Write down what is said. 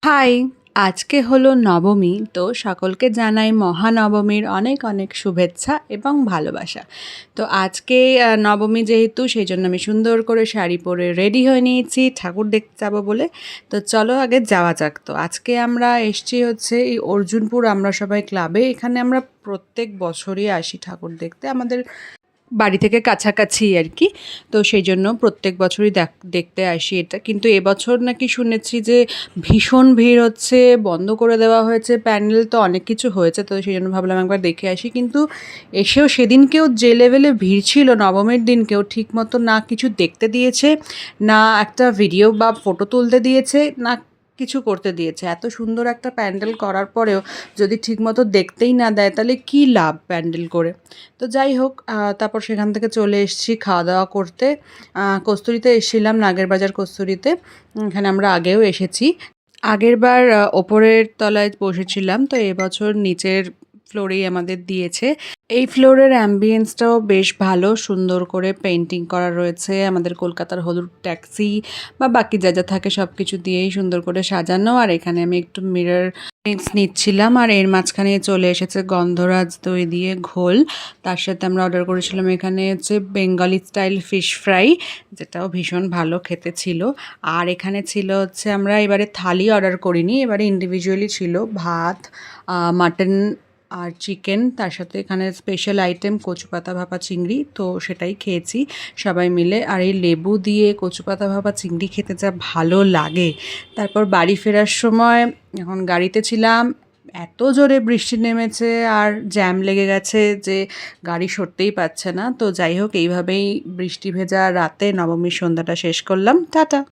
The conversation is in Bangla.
হাই! আজকে হলো নবমী। তো সকলকে জানাই মহানবমীর অনেক অনেক শুভেচ্ছা এবং ভালোবাসা। তো আজকে নবমী যেহেতু সেইজন্য আমি সুন্দর করে শাড়ি পরে রেডি হয়ে নিয়েছি ঠাকুর দেখতে যাবো বলে। তো চলো আগে যাওয়া যাক। তো আজকে আমরা এসছি হচ্ছে এই অর্জুনপুর আমরা সবাই ক্লাবে। এখানে আমরা প্রত্যেক বছরই আসি ঠাকুর দেখতে। আমাদের বাড়ি থেকে কাছাকাছি আর কি। তো সেই জন্য প্রত্যেক বছরই দেখতে আসি এটা। কিন্তু এবছর নাকি শুনেছি যে ভীষণ ভিড় হচ্ছে, বন্ধ করে দেওয়া হয়েছে প্যান্ডেল, তো অনেক কিছু হয়েছে। তো সেই জন্য ভাবলাম একবার দেখে আসি। কিন্তু এসেও সেদিনকেও যে লেভেলে ভিড় ছিল নবমীর দিনকেও ঠিকমতো না কিছু দেখতে দিয়েছে, না একটা ভিডিও বা ফটো তুলতে দিয়েছে, না কিছু করতে দিয়েছে। এত সুন্দর একটা প্যান্ডেল করার পরেও যদি ঠিকমতো দেখতেই না দেয় তাহলে কী লাভ প্যান্ডেল করে। তো যাই হোক, তারপর সেখান থেকে চলে এসেছি খাওয়া দাওয়া করতে। কস্তুরীতে এসেছিলাম, নাগেরবাজার কস্তুরীতে। এখানে আমরা আগেও এসেছি। আগেরবার ওপরের তলায় বসেছিলাম, তো এবছর নিচের ফ্লোরেই আমাদের দিয়েছে। এই ফ্লোরের অ্যাম্বিয়েন্সটাও বেশ ভালো, সুন্দর করে পেইন্টিং করা রয়েছে। আমাদের কলকাতার হলুদ ট্যাক্সি বা বাকি যা যা থাকে সব কিছু দিয়েই সুন্দর করে সাজানো। আর এখানে আমি একটু মিরর নিচ্ছিলাম, আর এর মাঝখানে চলে এসেছে গন্ধরাজ দই দিয়ে ঘোল। তার সাথে আমরা অর্ডার করেছিলাম এখানে হচ্ছে বেঙ্গলি স্টাইল ফিশ ফ্রাই, যেটাও ভীষণ ভালো খেতে ছিল। আর এখানে ছিল হচ্ছে, আমরা এবারে থালি অর্ডার করিনি, এবারে ইন্ডিভিজুয়ালি ছিল ভাত, মাটন আর চিকেন, তার সাথে এখানে স্পেশাল আইটেম কচুপাতা ভাপা চিংড়ি, তো সেটাই খেয়েছি সবাই মিলে। আর এই লেবু দিয়ে কচুপাতা ভাপা চিংড়ি খেতে যা ভালো লাগে। তারপর বাড়ি ফেরার সময় এখন গাড়িতে ছিলাম, এত জোরে বৃষ্টি নেমেছে আর জ্যাম লেগে গেছে যে গাড়ি সরতেই পারছে না। তো যাই হোক, এইভাবেই বৃষ্টি ভেজা রাতে নবমীর সন্ধ্যাটা শেষ করলাম। টাটা।